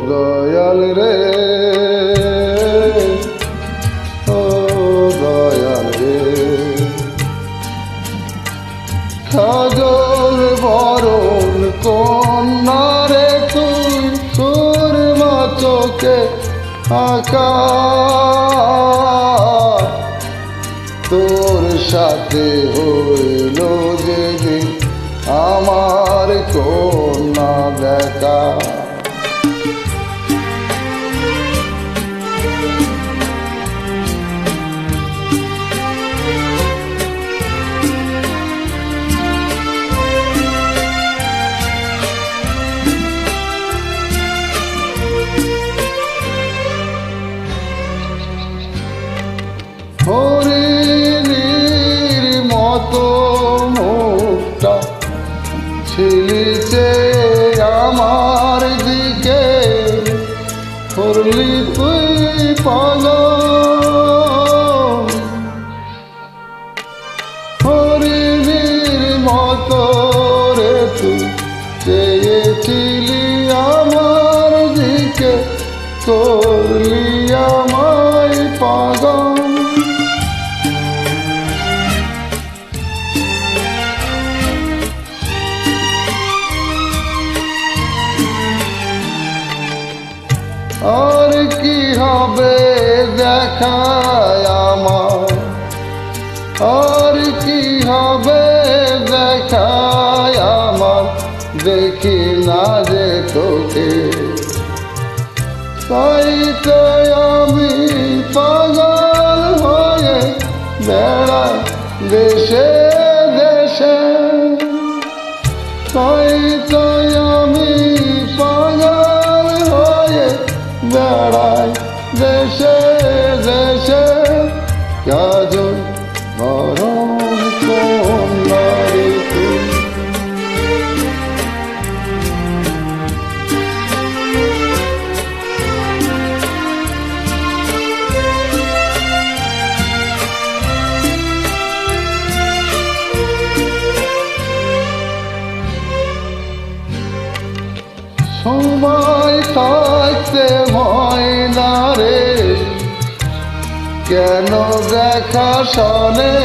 দয়াল রে, ও দয়াল রে, কাজল বরণ কন্যা রে তুই, সুরমা চোখে আঁকা, তোর সাথে হইল যেদিন আমার কন্যা দেখা। হরিণীর মতো মুখটা ছিলিছে আমার দিকে, করলি তুই পাগল। হরিণীর মতো রে তুই চেয়েছিলি আমার দিকে, করলি আমায় পাগল। আর কি হবে দেখায় আমার, আর কি হবে দেখায় আমার, দেখি না যে তোকে। তাই তো আমি পাগল হয়ে বেড়াই দেশে দেশে, তাই তো আমি পাগল হয়ে বেড়াই দেশে দেশে। কাজল বরণ কন্যা রে তুই, সময় থাকতে ময়না রে, কেন দেখা শোনে।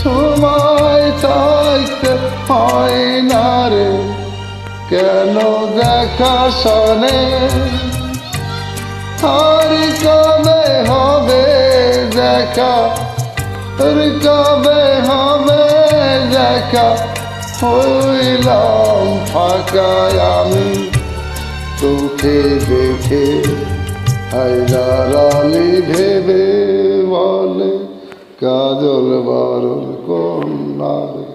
সময় থাকতে ময়না রে, কেন দেখা শোনে। আর কবে হবে দেখা, আর কবে হবে দেখা, হইলাম ফাঁকা আমি তোকে দেখে। হায়দারালি ভেবে বলে কাজল বরণ কন্যা রে।